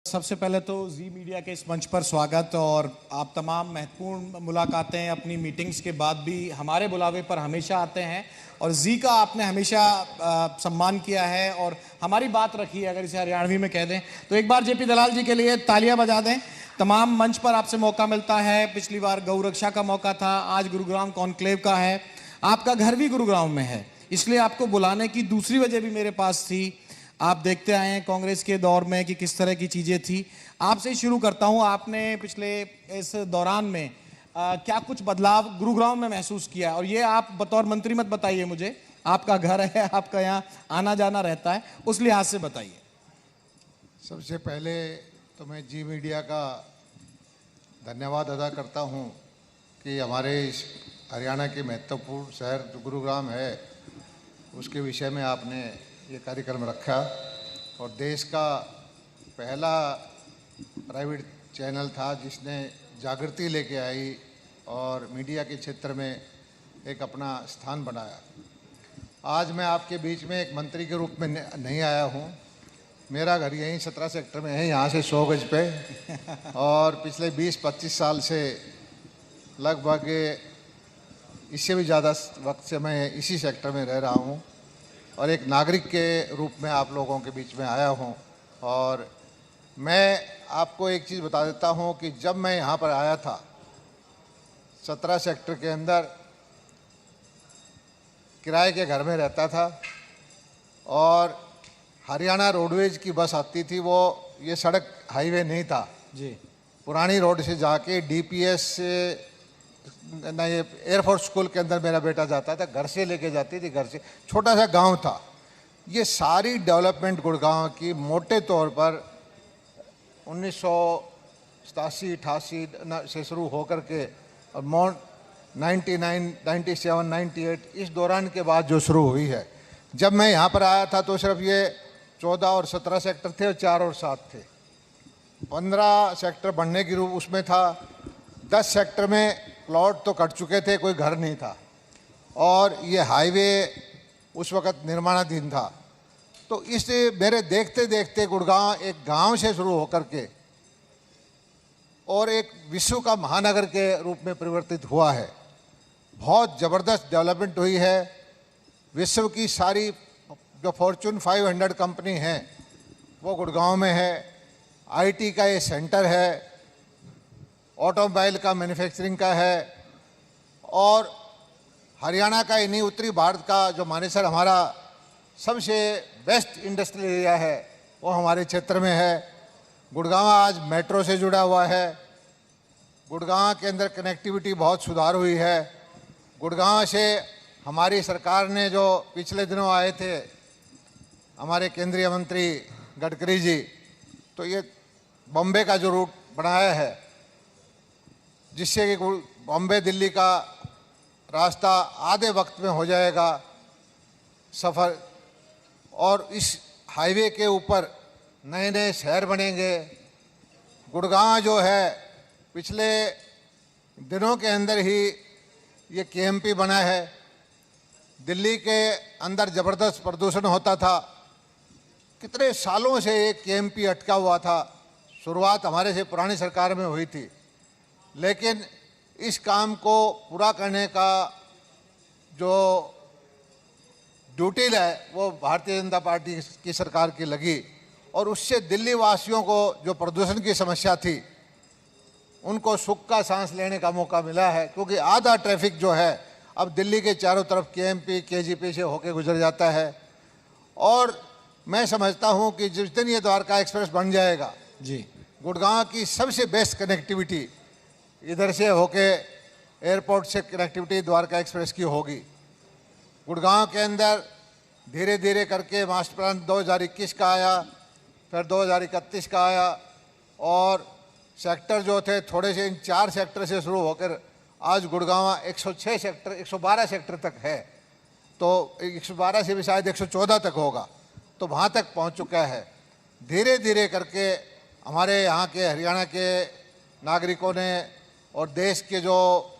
सबसे पहले तो जी मीडिया के इस मंच पर स्वागत। और आप तमाम महत्वपूर्ण मुलाकातें अपनी मीटिंग्स के बाद भी हमारे बुलावे पर हमेशा आते हैं और जी का आपने हमेशा सम्मान किया है और हमारी बात रखी है। अगर इसे हरियाणवी में कह दें तो एक बार जेपी दलाल जी के लिए तालियां बजा दें। तमाम मंच पर आपसे मौका मिलता है, पिछली बार गौ रक्षा का मौका था, आज गुरुग्राम कॉन्क्लेव का है, आपका घर भी गुरुग्राम में है, इसलिए आपको बुलाने की दूसरी वजह भी मेरे पास थी। आप देखते आए हैं कांग्रेस के दौर में कि किस तरह की चीज़ें थी। आपसे शुरू करता हूं, आपने पिछले इस दौरान में क्या कुछ बदलाव गुरुग्राम में महसूस किया? और ये आप बतौर मंत्री मत बताइए मुझे, आपका घर है, आपका यहाँ आना जाना रहता है, उस लिहाज से बताइए। सबसे पहले तो मैं जी मीडिया का धन्यवाद अदा करता हूँ कि हमारे इस हरियाणा के महत्वपूर्ण शहर जो गुरुग्राम है उसके विषय में आपने ये कार्यक्रम रखा और देश का पहला प्राइवेट चैनल था जिसने जागृति लेके आई और मीडिया के क्षेत्र में एक अपना स्थान बनाया। आज मैं आपके बीच में एक मंत्री के रूप में नहीं आया हूँ। मेरा घर यहीं 17 सेक्टर में है, यहाँ से 100 गज पे और पिछले 20-25 साल से लगभग इससे भी ज़्यादा वक्त से मैं इसी सेक्टर में रह रहा हूँ और एक नागरिक के रूप में आप लोगों के बीच में आया हूँ। और मैं आपको एक चीज़ बता देता हूँ कि जब मैं यहाँ पर आया था 17 सेक्टर के अंदर किराए के घर में रहता था और हरियाणा रोडवेज की बस आती थी। वो ये सड़क हाईवे नहीं था जी, पुरानी रोड से जाके डीपीएस से ना, ये एयरफोर्स स्कूल के अंदर मेरा बेटा जाता था, घर से लेके जाती थी, घर से छोटा सा गांव था। ये सारी डेवलपमेंट गुड़गांव की मोटे तौर पर 1987-88 से शुरू होकर के और 99, 97, 98 इस दौरान के बाद जो शुरू हुई है। जब मैं यहाँ पर आया था तो सिर्फ ये 14 और 17 सेक्टर थे और 4 और 7 थे। 15 सेक्टर बनने की रूप उसमें था। 10 सेक्टर में प्लॉट तो कट चुके थे, कोई घर नहीं था और ये हाईवे उस वक़्त निर्माणाधीन था। तो इस मेरे देखते देखते गुड़गांव एक गांव से शुरू होकर के और एक विश्व का महानगर के रूप में परिवर्तित हुआ है। बहुत ज़बरदस्त डेवलपमेंट हुई है। विश्व की सारी जो फॉर्चून 500 कंपनी हैं वो गुड़गांव में है। आईटी का ये सेंटर है, ऑटोमोबाइल का, मैन्युफैक्चरिंग का है और हरियाणा का इन्हीं उत्तरी भारत का जो मानेसर हमारा सबसे बेस्ट इंडस्ट्रियल एरिया है वो हमारे क्षेत्र में है। गुड़गांव आज मेट्रो से जुड़ा हुआ है। गुड़गांव के अंदर कनेक्टिविटी बहुत सुधार हुई है। गुड़गांव से हमारी सरकार ने जो पिछले दिनों आए थे हमारे केंद्रीय मंत्री गडकरी जी, तो ये बॉम्बे का जो रूट बनाया है जिससे कि बॉम्बे दिल्ली का रास्ता आधे वक्त में हो जाएगा सफ़र और इस हाईवे के ऊपर नए नए शहर बनेंगे। गुड़गांव जो है पिछले दिनों के अंदर ही ये केएमपी बना है। दिल्ली के अंदर ज़बरदस्त प्रदूषण होता था, कितने सालों से एक केएमपी अटका हुआ था। शुरुआत हमारे से पुरानी सरकार में हुई थी, लेकिन इस काम को पूरा करने का जो ड्यूटी है वो भारतीय जनता पार्टी की सरकार की लगी और उससे दिल्ली वासियों को जो प्रदूषण की समस्या थी उनको सुख का सांस लेने का मौका मिला है। क्योंकि आधा ट्रैफिक जो है अब दिल्ली के चारों तरफ केएमपी केजीपी से होकर गुजर जाता है। और मैं समझता हूँ कि जिस दिन ये द्वारका एक्सप्रेस बन जाएगा जी, गुड़गांव की सबसे बेस्ट कनेक्टिविटी इधर से होके एयरपोर्ट से कनेक्टिविटी द्वारका एक्सप्रेस की होगी। गुड़गांव के अंदर धीरे धीरे करके मास्टर प्लान 2021 का आया, फिर 2031 का आया और सेक्टर जो थे थोड़े से इन 4 सेक्टर से शुरू होकर आज गुड़गांव 106 सेक्टर 112 सेक्टर तक है। तो 112 से भी शायद 114 तक होगा, तो वहाँ तक पहुँच चुका है। धीरे धीरे करके हमारे यहाँ के हरियाणा के नागरिकों ने और देश के जो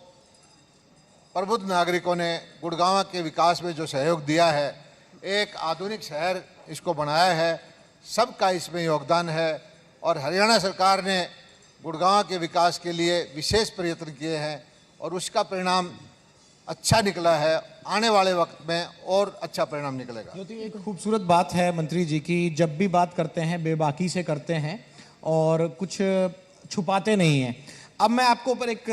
प्रबुद्ध नागरिकों ने गुड़गांव के विकास में जो सहयोग दिया है, एक आधुनिक शहर इसको बनाया है, सबका इसमें योगदान है। और हरियाणा सरकार ने गुड़गांव के विकास के लिए विशेष प्रयत्न किए हैं और उसका परिणाम अच्छा निकला है। आने वाले वक्त में और अच्छा परिणाम निकलेगा। ज्योति, एक खूबसूरत बात है मंत्री जी की, जब भी बात करते हैं बेबाकी से करते हैं और कुछ छुपाते नहीं हैं। अब मैं आपको ऊपर एक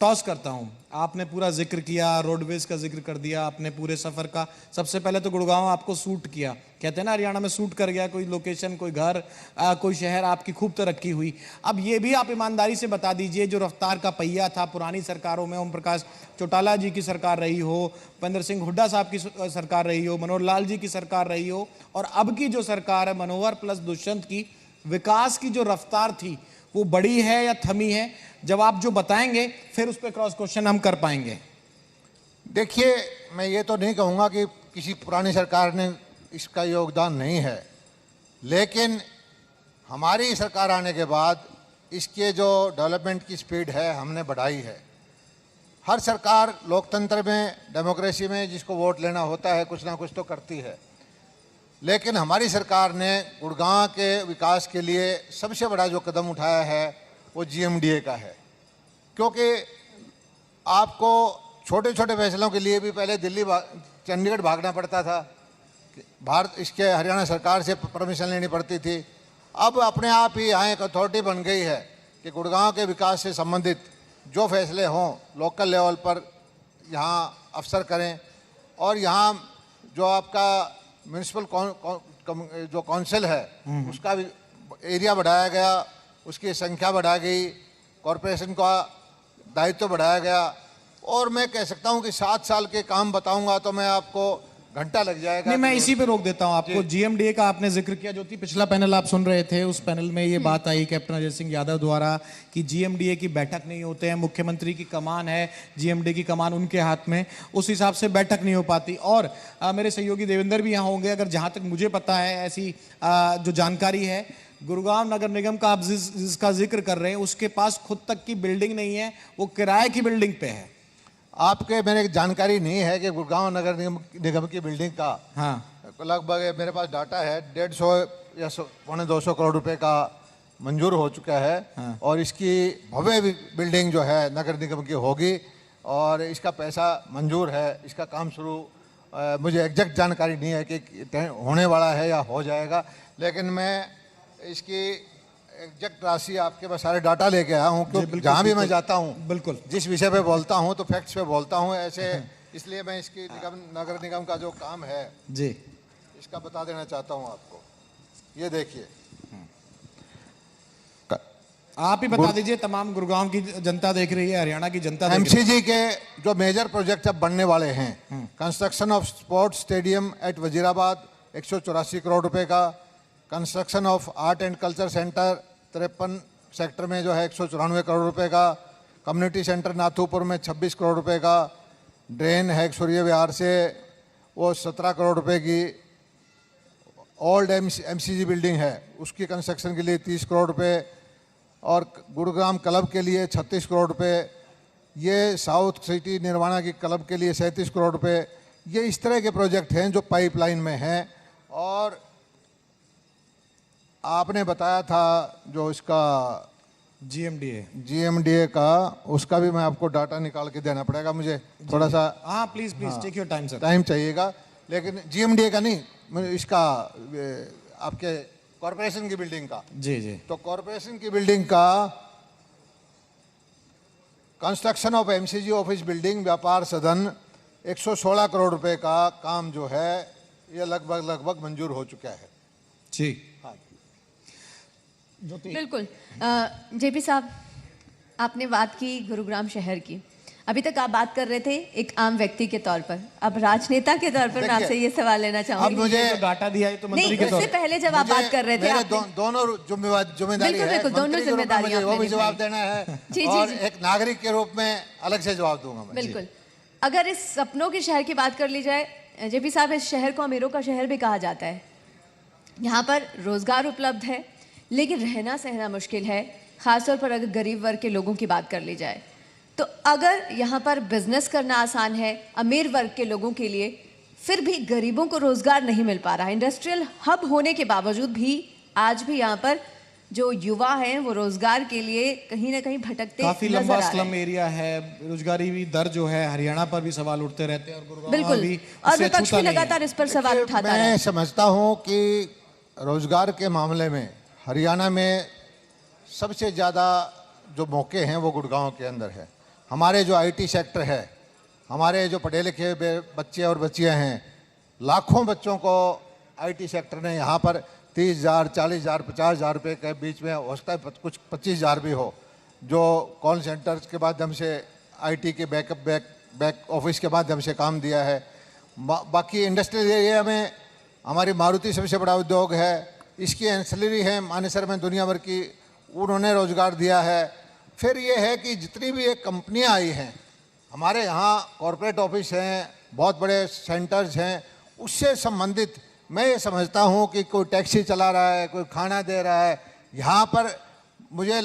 टॉस करता हूं। आपने पूरा जिक्र किया, रोडवेज का जिक्र कर दिया आपने पूरे सफर का। सबसे पहले तो गुड़गांव आपको सूट किया, कहते हैं ना हरियाणा में सूट कर गया। कोई लोकेशन, कोई घर, कोई शहर, आपकी खूब तरक्की हुई। अब ये भी आप ईमानदारी से बता दीजिए, जो रफ्तार का पहिया था पुरानी सरकारों में, ओम प्रकाश चौटाला जी की सरकार रही हो, भूपेंद्र सिंह हुड्डा साहब की सरकार रही हो, मनोहर लाल जी की सरकार रही हो, और अब की जो सरकार है मनोहर प्लस दुष्यंत की, विकास की जो रफ्तार थी वो बड़ी है या थमी है? जब आप जो बताएंगे फिर उस पर क्रॉस क्वेश्चन हम कर पाएंगे। देखिए, मैं ये तो नहीं कहूँगा कि किसी पुरानी सरकार ने इसका योगदान नहीं है, लेकिन हमारी सरकार आने के बाद इसके जो डेवलपमेंट की स्पीड है हमने बढ़ाई है। हर सरकार लोकतंत्र में, डेमोक्रेसी में जिसको वोट लेना होता है कुछ ना कुछ तो करती है, लेकिन हमारी सरकार ने गुड़गांव के विकास के लिए सबसे बड़ा जो कदम उठाया है वो GMDA का है। क्योंकि आपको छोटे छोटे फैसलों के लिए भी पहले चंडीगढ़ भागना पड़ता था, इसके हरियाणा सरकार से परमिशन लेनी पड़ती थी। अब अपने आप ही यहाँ एक अथॉरिटी बन गई है कि गुड़गांव के विकास से संबंधित जो फैसले हों लोकल लेवल पर यहाँ अफसर करें, और यहाँ जो आपका म्यूनिसिपल जो काउंसिल है उसका भी एरिया बढ़ाया गया, उसकी संख्या बढ़ा गई, कॉरपोरेशन का दायित्व बढ़ाया गया। और मैं कह सकता हूं कि 7 साल के काम बताऊंगा तो मैं आपको घंटा लग जाएगा। नहीं, मैं इसी पे रोक देता हूं आपको। GMDA का आपने जिक्र किया, जो पिछला पैनल आप सुन रहे थे, उस पैनल में ये बात आई कैप्टन अजय सिंह यादव द्वारा कि GMDA की बैठक नहीं होते हैं, मुख्यमंत्री की कमान है, GMDA की कमान उनके हाथ में, उस हिसाब से बैठक नहीं हो पाती। और मेरे सहयोगी देवेंद्र भी यहाँ होंगे, अगर जहां तक मुझे पता है ऐसी जो जानकारी है, गुड़गांव नगर निगम का आप जिसका जिक्र कर रहे हैं उसके पास खुद तक की बिल्डिंग नहीं है, वो किराए की बिल्डिंग पे है। आपके मेरे जानकारी नहीं है कि गुड़गांव नगर निगम की बिल्डिंग का, हाँ, लगभग मेरे पास डाटा है 150 या 250 करोड़ रुपए का मंजूर हो चुका है। हाँ। और इसकी भव्य बिल्डिंग जो है नगर निगम की होगी और इसका पैसा मंजूर है, इसका काम शुरू। मुझे एग्जैक्ट जानकारी नहीं है कि होने वाला है या हो जाएगा, लेकिन मैं इसकी एग्जैक्ट राशि आपके पास सारे डाटा लेके आया हूँ, क्योंकि जहाँ भी मैं जाता हूँ, बिल्कुल जिस विषय पे बोलता हूँ तो फैक्ट्स पे बोलता हूँ ऐसे। इसलिए मैं इसकी नगर निगम का जो काम है जी, इसका बता देना चाहता हूँ आपको। ये देखिए, आप ही बता दीजिए, तमाम गुड़गांव की जनता देख रही है, हरियाणा की जनता देख रही है। MCG के जो मेजर प्रोजेक्ट अब बनने वाले हैं, construction of sports stadium at Wazirabad 184 crore रुपए का, construction of art and culture centre 53 sector में जो है 194 करोड़ रुपए का, कम्युनिटी सेंटर नाथूपुर में 26 करोड़ रुपए का, ड्रेन है सूर्य विहार से वो 17 करोड़ रुपए की, ओल्ड MCG बिल्डिंग है उसकी कंस्ट्रक्शन के लिए 30 करोड़ रुपए, और गुरुग्राम क्लब के लिए 36 करोड़ रुपए, ये साउथ सिटी निर्वाणा की क्लब के लिए 37 करोड़ रुपए। ये इस तरह के प्रोजेक्ट हैं जो पाइपलाइन में हैं। और आपने बताया था जो इसका GMDA का, उसका भी मैं आपको डाटा निकाल के देना पड़ेगा मुझे थोड़ा सा। हाँ please take your time sir, time चाहिएगा। लेकिन GMDA का नहीं, इसका आपके कॉरपोरेशन की बिल्डिंग का। जी जी। तो कॉरपोरेशन की बिल्डिंग का construction of MCG office building व्यापार सदन 116 करोड़ रुपए का काम जो है ये लगभग मंजूर हो चुका है। जी हाँ, बिल्कुल। JP साहब, आपने बात की गुरुग्राम शहर की, अभी तक आप बात कर रहे थे एक आम व्यक्ति के तौर पर, अब राजनेता के तौर पर मैं आपसे ये सवाल लेना चाहूंगी। अब मुझे तो डाटा दिया है तो मंत्री के तौर पर, उससे पहले जब आप बात कर रहे थे, दोनों जिम्मेदारी है, दोनों जिम्मेदारियां वो भी जवाब देना है और एक नागरिक के रूप में अलग से जवाब दूंगा मैं। बिल्कुल। अगर इस सपनों के शहर की बात कर ली जाए, JP साहब, इस शहर को अमीरों का शहर भी कहा जाता है। यहाँ पर रोजगार उपलब्ध है, लेकिन रहना सहना मुश्किल है, खासतौर पर अगर गरीब वर्ग के लोगों की बात कर ली जाए तो। अगर यहाँ पर बिजनेस करना आसान है अमीर वर्ग के लोगों के लिए, फिर भी गरीबों को रोजगार नहीं मिल पा रहा है। इंडस्ट्रियल हब होने के बावजूद भी आज भी यहाँ पर जो युवा हैं वो रोजगार के लिए कहीं ना कहीं भटकते काफी नजर लंबा आ रहे स्लम हैं। एरिया है, बेरोजगारी भी दर जो है हरियाणा पर भी सवाल उठते रहते हैं और गुड़गांव बिल्कुल, भी और इससे विपक्ष छूता भी नहीं है। लगातार इस पर सवाल देखिए, उठाता रहा मैं है। समझता हूँ कि रोज़गार के मामले में हरियाणा में सबसे ज़्यादा जो मौके हैं वो गुड़गांव के अंदर है। हमारे जो आईटी सेक्टर है, हमारे जो पढ़े लिखे बच्चे और बच्चियां हैं, लाखों बच्चों को आईटी सेक्टर ने यहाँ पर 30,000, 40,000, 50,000 रुपये के बीच में, हो सकता है कुछ 25,000 भी हो, जो कॉल सेंटर्स के माध्यम से आईटी के बैक ऑफिस के माध्यम से काम दिया है। बाकी इंडस्ट्रियल एरिया में हमारी मारुति सबसे बड़ा उद्योग है, इसकी एंसिलरी है मानेसर में दुनिया भर की, उन्होंने रोज़गार दिया है। फिर ये है कि जितनी भी एक कंपनियां आई हैं हमारे यहाँ, कॉरपोरेट ऑफिस हैं, बहुत बड़े सेंटर्स हैं, उससे संबंधित मैं ये समझता हूँ कि कोई टैक्सी चला रहा है, कोई खाना दे रहा है। यहाँ पर मुझे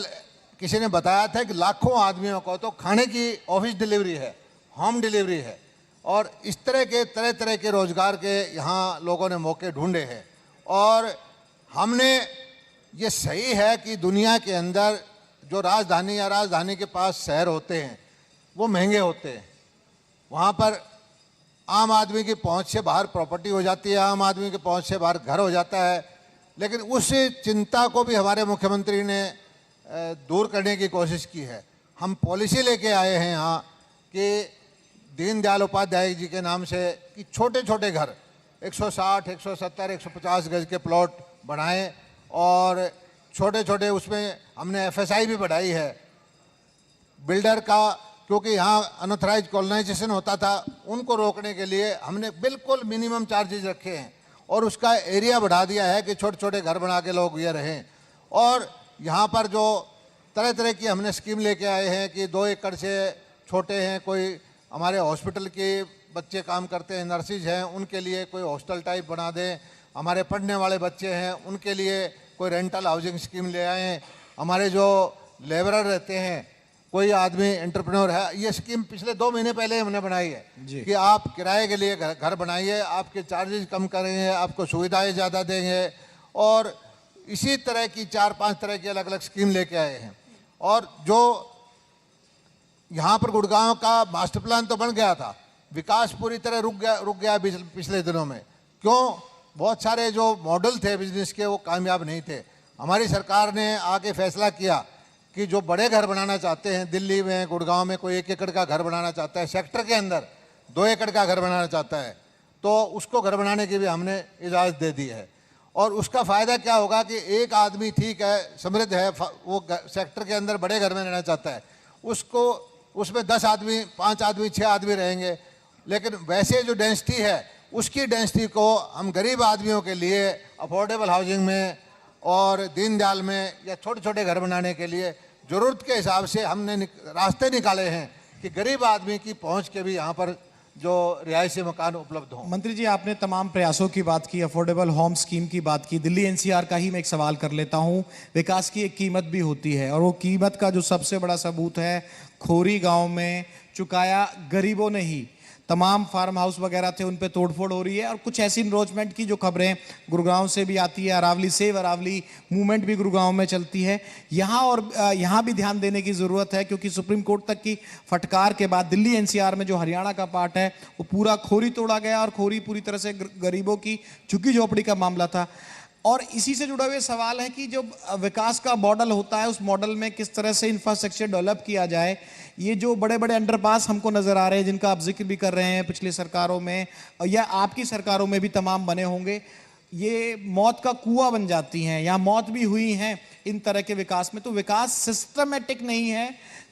किसी ने बताया था कि लाखों आदमियों को तो खाने की ऑफिस डिलीवरी है, होम डिलीवरी है, और इस तरह तरह के रोज़गार के यहाँ लोगों ने मौके ढूंढे हैं। और हमने ये सही है कि दुनिया के अंदर जो राजधानी या राजधानी के पास शहर होते हैं वो महंगे होते हैं, वहाँ पर आम आदमी की पहुँच से बाहर प्रॉपर्टी हो जाती है, आम आदमी की पहुँच से बाहर घर हो जाता है। लेकिन उस चिंता को भी हमारे मुख्यमंत्री ने दूर करने की कोशिश की है। हम पॉलिसी लेके आए हैं यहाँ कि दीनदयाल उपाध्याय जी के नाम से कि छोटे छोटे घर 160, 170, 150 गज के प्लॉट बनाएं, और छोटे छोटे उसमें हमने एफएसआई भी बढ़ाई है बिल्डर का, क्योंकि यहाँ अनऑथराइज कॉलोनाइजेशन होता था, उनको रोकने के लिए हमने बिल्कुल मिनिमम चार्जेज रखे हैं और उसका एरिया बढ़ा दिया है कि छोटे छोटे घर बना के लोग ये रहें। और यहाँ पर जो तरह तरह की हमने स्कीम लेके आए हैं कि 2 एकड़ से छोटे हैं, कोई हमारे हॉस्पिटल के बच्चे काम करते हैं, नर्सिज हैं, उनके लिए कोई हॉस्टल टाइप बना दें, हमारे पढ़ने वाले बच्चे हैं उनके लिए कोई रेंटल हाउसिंग स्कीम ले आएँ, हमारे जो लेबरर रहते हैं, कोई आदमी एंटरप्रेन्योर है, ये स्कीम पिछले 2 महीने पहले हमने बनाई है कि आप किराए के लिए घर बनाइए, आपके चार्जेस कम करेंगे, आपको सुविधाएं ज़्यादा देंगे। और इसी तरह की 4-5 तरह की अलग अलग स्कीम लेके आए हैं। और जो यहाँ पर गुड़गांव का मास्टर प्लान तो बन गया था, विकास पूरी तरह रुक गया पिछले दिनों में। क्यों? बहुत सारे जो मॉडल थे बिजनेस के वो कामयाब नहीं थे। हमारी सरकार ने आके फैसला किया कि जो बड़े घर बनाना चाहते हैं, दिल्ली में, गुड़गांव में कोई 1 एकड़ का घर बनाना चाहता है, सेक्टर के अंदर 2 एकड़ का घर बनाना चाहता है, तो उसको घर बनाने की भी हमने इजाज़त दे दी है। और उसका फ़ायदा क्या होगा कि एक आदमी ठीक है, समृद्ध है, वो सेक्टर के अंदर बड़े घर में रहना चाहता है, उसको उसमें 10 आदमी, 5 आदमी, 6 आदमी रहेंगे। लेकिन वैसे जो डेंसिटी है उसकी डेंसिटी को हम गरीब आदमियों के लिए अफोर्डेबल हाउसिंग में और दीनदयाल में या छोटे छोटे घर बनाने के लिए ज़रूरत के हिसाब से हमने रास्ते निकाले हैं कि गरीब आदमी की पहुंच के भी यहाँ पर जो रिहायशी मकान उपलब्ध हों। मंत्री जी, आपने तमाम प्रयासों की बात की, अफोर्डेबल होम स्कीम की बात की। दिल्ली एनसीआर का ही मैं एक सवाल कर लेता हूँ। विकास की एक कीमत भी होती है और वो कीमत का जो सबसे बड़ा सबूत है, खोरी गांव में चुकाया गरीबों ने ही। तमाम फार्म हाउस वगैरह थे, उन पे तोड़फोड़ हो रही है और कुछ ऐसी इनरोचमेंट की जो खबरें गुरुग्राम से भी आती है, अरावली सेव अरावली मूवमेंट भी गुरुग्राम में चलती है। यहाँ भी ध्यान देने की ज़रूरत है, क्योंकि सुप्रीम कोर्ट तक की फटकार के बाद दिल्ली एनसीआर में जो हरियाणा का पार्ट है वो पूरा खोरी तोड़ा गया और खोरी पूरी तरह से गरीबों की झुग्गी झोपड़ी का मामला था। और इसी से जुड़ा हुआ सवाल है कि जो विकास का मॉडल होता है, उस मॉडल में किस तरह से इंफ्रास्ट्रक्चर डेवलप किया जाए। ये जो बड़े बड़े अंडरपास हमको नजर आ रहे हैं, जिनका आप जिक्र भी कर रहे हैं, पिछली सरकारों में या आपकी सरकारों में भी तमाम बने होंगे, ये मौत का कुआं बन जाती हैं या मौत भी हुई हैं इन तरह के विकास में। तो विकास सिस्टमेटिक नहीं है।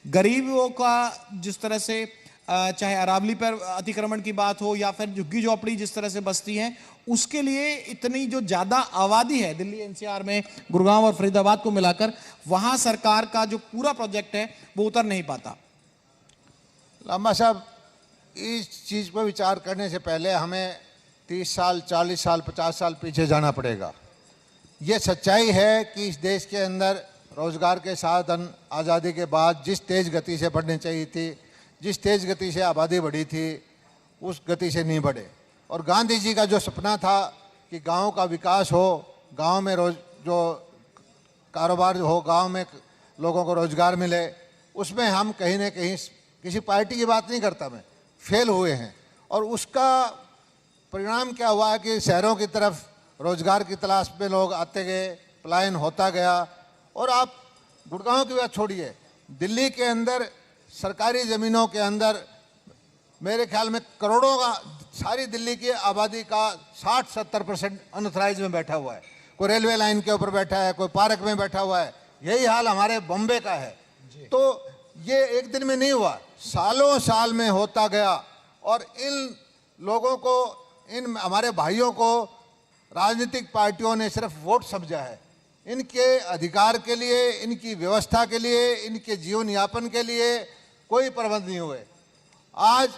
गरीबों का जिस तरह से चाहे अरावली पर अतिक्रमण की बात हो या फिर झुग्गी झोपड़ी जिस तरह से बसती हैं, उसके लिए इतनी जो ज़्यादा आबादी है दिल्ली एनसीआर में, गुड़गांव और फरीदाबाद को मिलाकर, वहाँ सरकार का जो पूरा प्रोजेक्ट है वो उतर नहीं पाता। लांबा साहब, इस चीज़ पर विचार करने से पहले हमें 30 साल, 40 साल, 50 साल पीछे जाना पड़ेगा। ये सच्चाई है कि इस देश के अंदर रोज़गार के साधन आज़ादी के बाद जिस तेज़ गति से बढ़नी चाहिए थी, जिस तेज़ गति से आबादी बढ़ी थी, उस गति से नहीं बढ़े। और गांधी जी का जो सपना था कि गांव का विकास हो, गांव में जो कारोबार हो, गांव में लोगों को रोजगार मिले, उसमें हम कहीं ना कहीं, किसी पार्टी की बात नहीं करता मैं, फेल हुए हैं। और उसका परिणाम क्या हुआ है कि शहरों की तरफ रोजगार की तलाश में लोग आते गए, पलायन होता गया। और आप गुड़गांव की बात छोड़िए, दिल्ली के अंदर सरकारी ज़मीनों के अंदर मेरे ख्याल में करोड़ों का, सारी दिल्ली की आबादी का 60-70% अनऑथराइज में बैठा हुआ है। कोई रेलवे लाइन के ऊपर बैठा है, कोई पार्क में बैठा हुआ है। यही हाल हमारे बॉम्बे का है। तो ये एक दिन में नहीं हुआ, सालों साल में होता गया। और इन लोगों को, इन हमारे भाइयों को राजनीतिक पार्टियों ने सिर्फ वोट समझा है। इनके अधिकार के लिए, इनकी व्यवस्था के लिए, इनके जीवन यापन के लिए कोई प्रबंध नहीं हुए। आज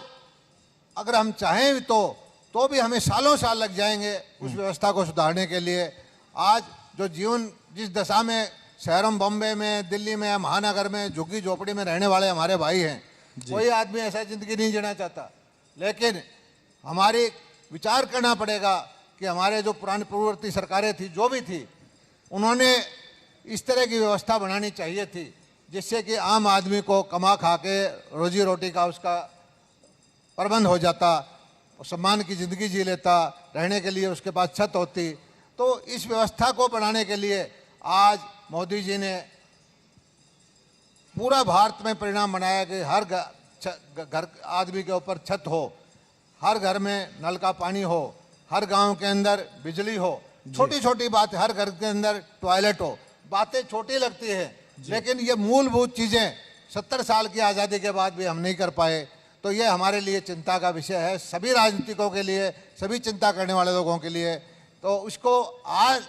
अगर हम चाहें तो भी हमें सालों साल लग जाएंगे उस व्यवस्था को सुधारने के लिए। आज जो जीवन, जिस दशा में शहरों, बॉम्बे में, दिल्ली में, महानगर में झुग्गी झोपड़ी में रहने वाले हमारे भाई हैं, कोई आदमी ऐसा जिंदगी नहीं जीना चाहता। लेकिन हमारी विचार करना पड़ेगा कि हमारे जो पुरानी पूर्ववर्ती सरकारें थी, जो भी थी, उन्होंने इस तरह की व्यवस्था बनानी चाहिए थी जिससे कि आम आदमी को कमा खा के रोजी रोटी का उसका प्रबंध हो जाता, सम्मान की ज़िंदगी जी लेता, रहने के लिए उसके पास छत होती। तो इस व्यवस्था को बनाने के लिए आज मोदी जी ने पूरा भारत में परिणाम बनाया कि हर घर आदमी के ऊपर छत हो, हर घर में नल का पानी हो, हर गांव के अंदर बिजली हो। छोटी छोटी बात, हर घर के अंदर टॉयलेट हो। बातें छोटी लगती हैं, लेकिन ये मूलभूत चीज़ें 70 साल की आज़ादी के बाद भी हम नहीं कर पाए। तो ये हमारे लिए चिंता का विषय है, सभी राजनीतिकों के लिए, सभी चिंता करने वाले लोगों के लिए। तो उसको आज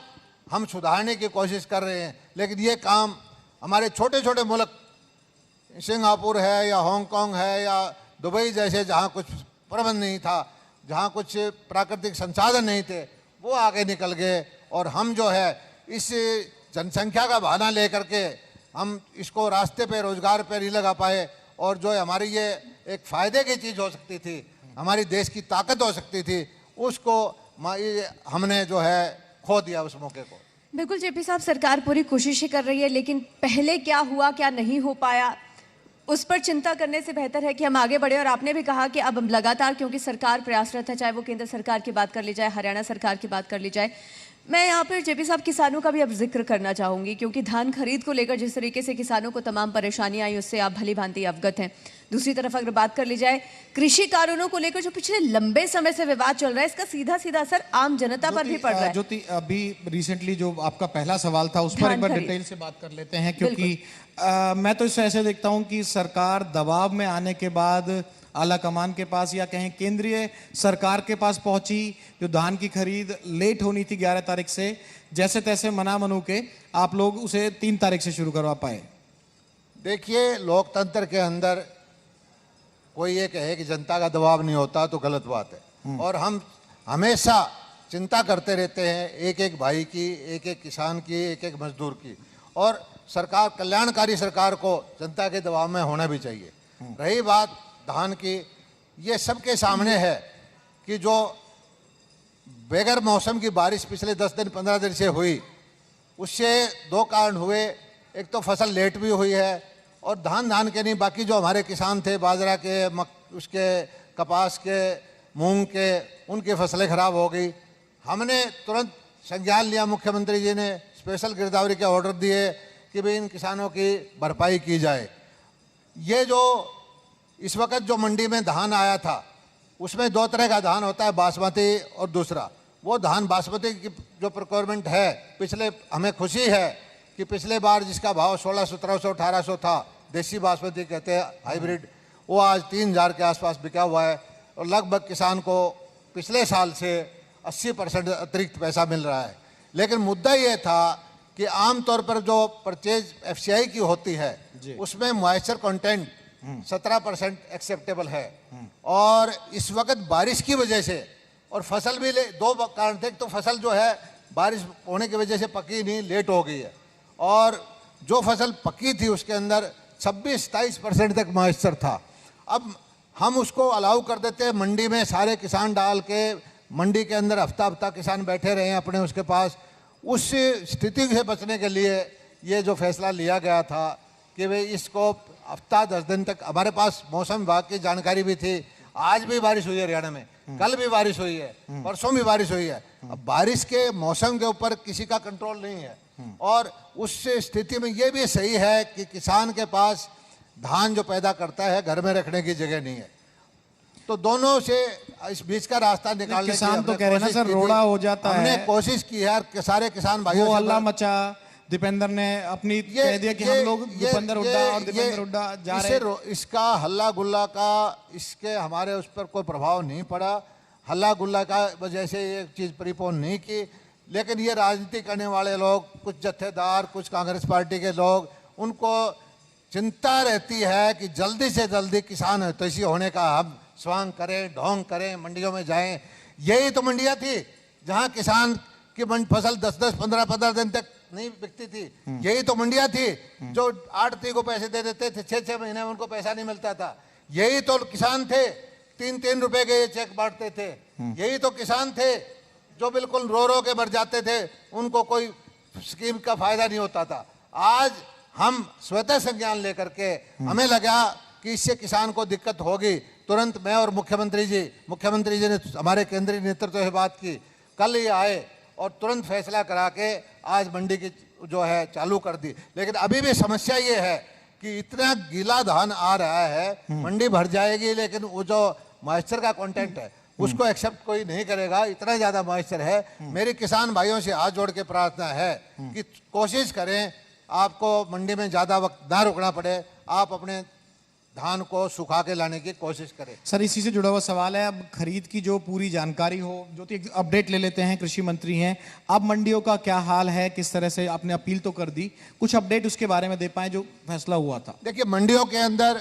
हम सुधारने की कोशिश कर रहे हैं। लेकिन ये काम हमारे छोटे छोटे मुल्क, सिंगापुर है या हांगकांग है या दुबई जैसे, जहाँ कुछ प्रबंध नहीं था, जहाँ कुछ प्राकृतिक संसाधन नहीं थे, वो आगे निकल गए। और हम जो है इस जनसंख्या का बहाना लेकर के हम इसको रास्ते पे, रोजगार पे नहीं लगा पाए। और जो हमारी ये एक फ़ायदे की चीज़ हो सकती थी, हमारी देश की ताकत हो सकती थी, उसको हमने जो है खो दिया उस मौके को। बिल्कुल जेपी साहब, सरकार पूरी कोशिशें कर रही है, लेकिन पहले क्या हुआ, क्या नहीं हो पाया, उस पर चिंता करने से बेहतर है कि हम आगे बढ़े। और आपने भी कहा कि अब लगातार, क्योंकि सरकार प्रयासरत है, चाहे वो केंद्र सरकार की बात कर ली जाए, हरियाणा सरकार की बात कर ली जाए। मैं यहाँ पर जेपी साहब किसानों का भी अब जिक्र करना चाहूँगी, क्योंकि धान खरीद को लेकर जिस तरीके से किसानों को तमाम परेशानियाँ आई, उससे आप भली भांति अवगत हैं। दूसरी तरफ अगर बात कर ली जाए कृषि कानूनों को लेकर जो पिछले लंबे समय से विवाद चल रहा है, इसका सीधा सीधा असर आम जनता पर भी पड़ रहा है। ज्योति, अभी रिसेंटली जो आपका पहला सवाल था उस पर एक बार डिटेल से बात कर लेते हैं, क्योंकि मैं तो इसे ऐसे देखता हूं कि सरकार दबाव में आने के बाद आला कमान के पास या कहें केंद्रीय सरकार के पास पहुंची। जो धान की खरीद लेट होनी थी 11 तारीख से, जैसे तैसे मना मनू के आप लोग उसे 3 तारीख से शुरू करवा पाए। देखिए, लोकतंत्र के अंदर कोई ये कहे कि जनता का दबाव नहीं होता तो गलत बात है। और हम हमेशा चिंता करते रहते हैं एक एक भाई की, एक एक किसान की, एक एक मजदूर की। और सरकार, कल्याणकारी सरकार को जनता के दबाव में होना भी चाहिए। रही बात धान की, ये सबके सामने है कि जो बगैर मौसम की बारिश पिछले 10 दिन 15 दिन से हुई, उससे 2 कारण हुए। एक तो फसल लेट भी हुई है, और धान के नहीं, बाकी जो हमारे किसान थे, बाजरा के, उसके, कपास के, मूंग के, उनकी फसलें खराब हो गई। हमने तुरंत संज्ञान लिया, मुख्यमंत्री जी ने स्पेशल गिरदावरी के ऑर्डर दिए कि भाई इन किसानों की भरपाई की जाए। ये जो इस वक्त जो मंडी में धान आया था, उसमें 2 तरह का धान होता है, बासमती और दूसरा। वो धान बासमती की जो प्रोक्योरमेंट है, पिछले, हमें खुशी है कि पिछले बार जिसका भाव 1600, 1700, 1800 था, देसी बासमती कहते हैं हाइब्रिड, वो आज 3000 के आसपास बिका हुआ है। और लगभग किसान को पिछले साल से 80% अतिरिक्त पैसा मिल रहा है। लेकिन मुद्दा ये था कि आमतौर पर जो परचेज FCI की होती है, उसमें मॉइस्चर कंटेंट 17% एक्सेप्टेबल है। और इस वक्त बारिश की वजह से, और फसल भी 2 कारण थे। तो फसल जो है बारिश होने की वजह से पकी नहीं, लेट हो गई है। और जो फसल पकी थी उसके अंदर 26-27% तक मॉइस्चर था। अब हम उसको अलाउ कर देते हैं, मंडी में सारे किसान डाल के मंडी के अंदर हफ्ता हफ्ता किसान बैठे रहे हैं अपने उसके पास। उस स्थिति से बचने के लिए ये जो फैसला लिया गया था कि भाई इसको हफ्ता 10 दिन तक, हमारे पास मौसम विभाग की जानकारी भी थी, आज भी बारिश हुई है हरियाणा में, कल भी बारिश हुई है, परसों भी बारिश हुई है। अब बारिश के मौसम के ऊपर किसी का कंट्रोल नहीं है, और उस स्थिति में ये भी सही है कि किसान के पास धान जो पैदा करता है घर में रखने की जगह नहीं है, तो दोनों से इस बीच का रास्ता निकालने की किसान तो हमने कह रहे हैं ना कोशिश सर, की थी। रोड़ा हो जाता है। हमने कोशिश की है और सारे किसान भाइयों वो से हल्ला मचा, दीपेंद्र ने अपनी कह दिया कि हम लोग दीपेंद्र हुड्डा और दीपेंद्र हुड्डा जा रहे हैं। इसका हल्ला गुल्ला का इसके हमारे उस पर कोई प्रभाव नहीं पड़ा, हल्ला गुल्ला का वजह से ये चीज़ परिपूर्ण नहीं की, लेकिन ये राजनीति करने वाले लोग, कुछ जत्थेदार, कुछ कांग्रेस पार्टी के लोग, उनको चिंता रहती है कि जल्दी से जल्दी किसान हितैषी होने का हम स्वांग करें, ढोंग करें, मंडियों में जाएं। यही तो मंडियां थी जहां किसान की फसल 10-10, 15-15 दिन तक नहीं बिकती थी। यही तो मंडियां थी जो आड़ती को पैसे दे देते थे, 6-6 महीने में उनको पैसा नहीं मिलता था। यही तो किसान थे 3-3 रुपए के ये चेक बांटते थे। यही तो किसान थे जो बिल्कुल रो रो के मर जाते थे, उनको कोई स्कीम का फायदा नहीं होता था। आज हम स्वतः संज्ञान लेकर के हमें लगा कि इससे किसान को दिक्कत होगी, तुरंत मैं और मुख्यमंत्री जी ने हमारे केंद्रीय नेतृत्व से बात की, कल ही आए और तुरंत फैसला करा के आज मंडी की जो है चालू कर दी। लेकिन अभी भी समस्या ये है कि इतना गीला धान आ रहा है, मंडी भर जाएगी लेकिन वो जो मॉइस्चर का कंटेंट है उसको एक्सेप्ट कोई नहीं करेगा, इतना ज़्यादा मॉइस्चर है। मेरे किसान भाइयों से हाथ जोड़ के प्रार्थना है कि कोशिश करें, आपको मंडी में ज़्यादा वक्त ना रुकना पड़े, आप अपने धान को सुखा के लाने की कोशिश करें। सर इसी से जुड़ा हुआ सवाल है, अब खरीद की जो पूरी जानकारी हो, जो तो एक अपडेट ले लेते हैं, कृषि मंत्री हैं, अब मंडियों का क्या हाल है, किस तरह से आपने अपील तो कर दी, कुछ अपडेट उसके बारे में दे पाए जो फैसला हुआ था। देखिए, मंडियों के अंदर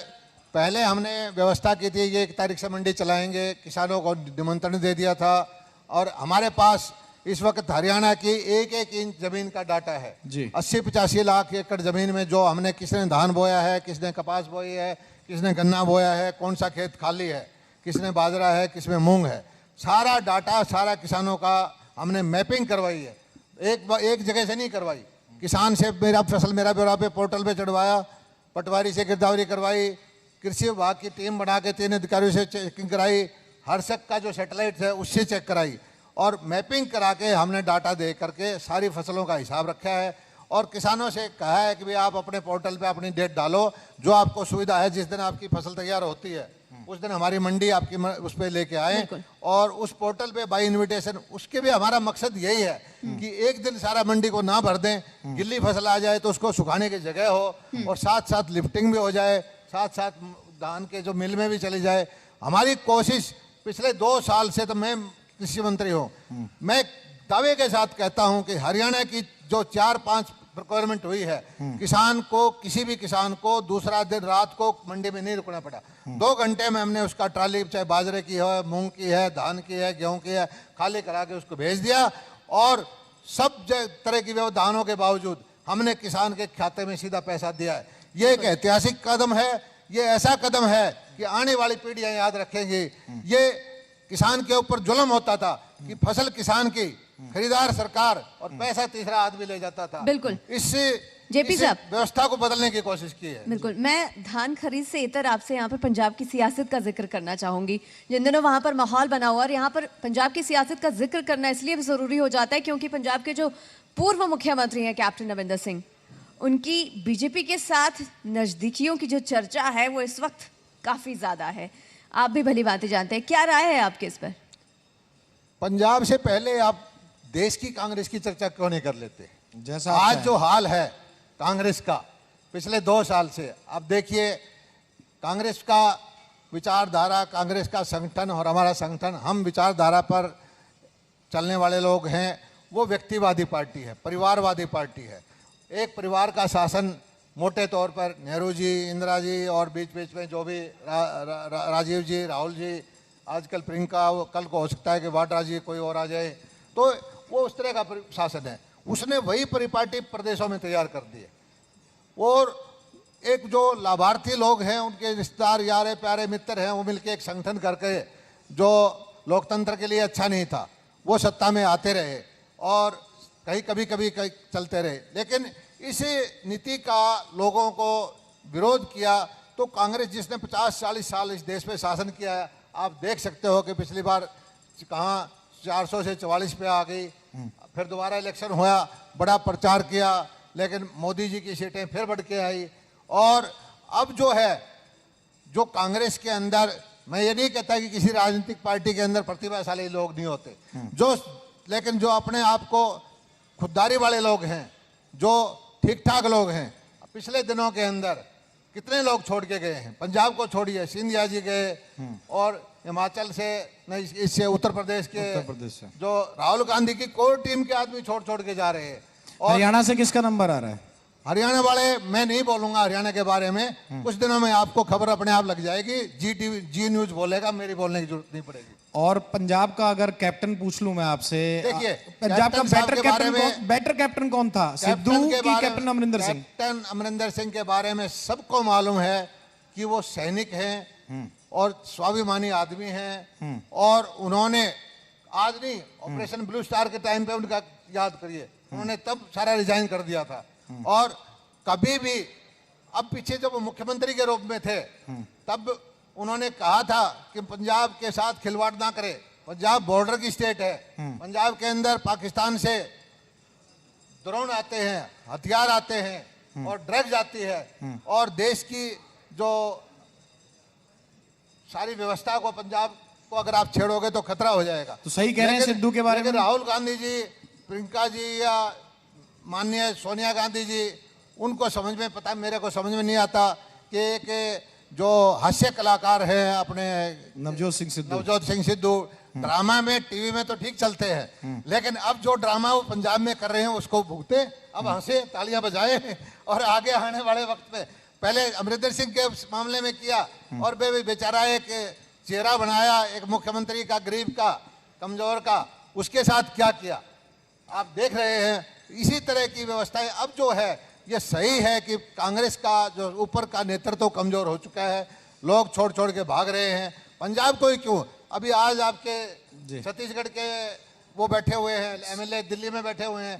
पहले हमने व्यवस्था की थी, ये 1 तारीख से मंडी चलाएंगे, किसानों को निमंत्रण दे दिया था, और हमारे पास इस वक्त हरियाणा की 1-1 इंच जमीन का डाटा है जी। 80-85 लाख एकड़ जमीन में जो हमने, किसने धान बोया है, किसने कपास बोई है, किसने गन्ना बोया है, कौन सा खेत खाली है, किसने बाजरा है, किसमें मूंग है, सारा डाटा, सारा किसानों का हमने मैपिंग करवाई है। एक जगह से नहीं करवाई, किसान से मेरा फसल मेरा ब्यौरा पे पोर्टल पे चढ़वाया, पटवारी से गिरदावरी करवाई, कृषि विभाग की टीम बना के 3 अधिकारियों से चेकिंग कराई, हर्षक का जो सैटेलाइट है उससे चेक कराई, और मैपिंग करा के हमने डाटा दे करके सारी फसलों का हिसाब रखा है। और किसानों से कहा है कि भाई आप अपने पोर्टल पे अपनी डेट डालो, जो आपको सुविधा है, जिस दिन आपकी फसल तैयार होती है उस दिन हमारी मंडी आपकी उस पर लेके आए, और उस पोर्टल पे बाय इनविटेशन। उसके भी हमारा मकसद यही है कि एक दिन सारा मंडी को ना भर दें, गिल्ली फसल आ जाए तो उसको सुखाने की जगह हो, और साथ साथ लिफ्टिंग भी हो जाए, साथ साथ धान के जो मिल में भी चली जाए। हमारी कोशिश पिछले 2 साल से, तो मैं कृषि मंत्री हूँ, मैं दावे के साथ कहता हूं कि हरियाणा की जो 4-5 प्रोक्योरमेंट हुई है, किसान को, किसी भी किसान को दूसरा दिन रात को मंडी में नहीं रुकना पड़ा। 2 घंटे में हमने उसका ट्राली, चाहे बाजरे की है, मूंग की है, धान की है, गेहूं की है, खाली करा के उसको भेज दिया, और सब तरह की व्यवधानों के बावजूद हमने किसान के खाते में सीधा पैसा दिया है। ये एक ऐतिहासिक कदम है, ये ऐसा कदम है कि आने वाली पीढ़ियां याद रखेंगी। ये किसान के ऊपर जुल्म होता था कि फसल किसान की, खरीदार सरकार, और पैसा तीसरा आदमी ले जाता था। बिल्कुल। इससे जेपी साहब, व्यवस्था को बदलने की कोशिश की है। बिल्कुल। मैं धान खरीद से इतर आपसे यहाँ पर पंजाब की सियासत का जिक्र करना चाहूंगी। जिन दिनों वहां पर माहौल बना हुआ, और यहाँ पर पंजाब की सियासत का जिक्र करना इसलिए भी जरूरी हो जाता है क्योंकि पंजाब के जो पूर्व मुख्यमंत्री हैं कैप्टन अमरिंदर सिंह, उनकी बीजेपी के साथ नजदीकियों की जो चर्चा है वो इस वक्त काफी ज्यादा है। आप भी भली बातें जानते हैं, क्या राय है आपके इस पर? पंजाब से पहले आप देश की कांग्रेस की चर्चा क्यों नहीं कर लेते? जैसा आज जो हाल है कांग्रेस का पिछले 2 साल से, अब देखिए, कांग्रेस का विचारधारा, कांग्रेस का संगठन और हमारा संगठन, हम विचारधारा पर चलने वाले लोग हैं। वो व्यक्तिवादी पार्टी है, परिवारवादी पार्टी है। एक परिवार का शासन मोटे तौर पर नेहरू जी, इंदिरा जी, और बीच बीच में जो भी राजीव जी, राहुल जी, आजकल प्रियंका, कल को हो सकता है कि वाड्रा जी कोई और आ जाए, तो वो उस तरह का शासन है। उसने वही परिपाटी प्रदेशों में तैयार कर दिए, और एक जो लाभार्थी लोग हैं, उनके रिश्तेदार, यारे प्यारे मित्र हैं, वो मिलके एक संगठन करके, जो लोकतंत्र के लिए अच्छा नहीं था, वो सत्ता में आते रहे और कहीं कभी चलते रहे। लेकिन इस नीति का लोगों को विरोध किया तो कांग्रेस जिसने 50-40 साल इस देश में शासन किया है, आप देख सकते हो कि पिछली बार कहाँ 400 से 44 पे आ गई, फिर दोबारा इलेक्शन हुआ, बड़ा प्रचार किया, लेकिन मोदी जी की सीटें फिर बढ़ के आई। और अब जो है, जो कांग्रेस के अंदर, मैं ये नहीं कहता कि किसी राजनीतिक पार्टी के अंदर प्रतिभाशाली लोग नहीं होते, लेकिन जो अपने आप को खुददारी वाले लोग हैं, जो ठीक ठाक लोग हैं, पिछले दिनों के अंदर कितने लोग छोड़ के गए हैं। पंजाब को छोड़िए, सिंधिया जी गए, और हिमाचल से नहीं, इससे उत्तर प्रदेश से जो राहुल गांधी की कोर टीम के आदमी छोड़ छोड़ के जा रहे हैं। और हरियाणा से किसका नंबर आ रहा है? हरियाणा वाले, मैं नहीं बोलूंगा हरियाणा के बारे में, कुछ दिनों में आपको खबर अपने आप लग जाएगी। जी न्यूज बोलेगा, मेरी बोलने की जरूरत नहीं पड़ेगी। और पंजाब का अगर कैप्टन पूछ लूं मैं आपसे, देखिए, पंजाब का बेटर कैप्टन कौन था, सिद्धू की कैप्टन अमरिंदर सिंह? कैप्टन अमरिंदर सिंह के बारे में सबको मालूम है कि वो सैनिक हैं और स्वाभिमानी आदमी हैं, और उन्होंने आज नहीं, ऑपरेशन ब्लू स्टार के टाइम पे उनका याद करिए, उन्होंने तब सारा रिजाइन कर दिया था। और कभी भी, अब पीछे जब वो मुख्यमंत्री के रूप में थे, तब उन्होंने कहा था कि पंजाब के साथ खिलवाड़ ना करे। पंजाब बॉर्डर की स्टेट है, पंजाब के अंदर पाकिस्तान से ड्रोन आते हैं, हथियार आते हैं, और ड्रग्स आती है, और देश की जो सारी व्यवस्था को, पंजाब को अगर आप छेड़ोगे तो खतरा हो जाएगा। तो सही कह रहे हैं सिद्धू के बारे में। राहुल गांधी जी, प्रियंका जी, या माननीय सोनिया गांधी जी, उनको समझ में, पता मेरे को समझ में नहीं आता कि जो हास्य कलाकार हैं अपने नवजोत सिंह सिद्धू, ड्रामा में, टीवी में तो ठीक चलते हैं, लेकिन अब जो ड्रामा वो पंजाब में कर रहे हैं उसको भुगते, अब हंसे, तालियां बजाए, और आगे आने वाले वक्त में, पहले अमरिंदर सिंह के मामले में किया, और बेचारा एक चेहरा बनाया एक मुख्यमंत्री का, गरीब का, कमजोर का, उसके साथ क्या किया आप देख रहे हैं। इसी तरह की व्यवस्थाएं अब जो है, ये सही है कि कांग्रेस का जो ऊपर का नेतृत्व कमजोर हो चुका है, लोग छोड़ छोड़ के भाग रहे हैं। पंजाब को ही क्यों, अभी आज आपके छत्तीसगढ़ के वो बैठे हुए हैं, एमएलए दिल्ली में बैठे हुए हैं,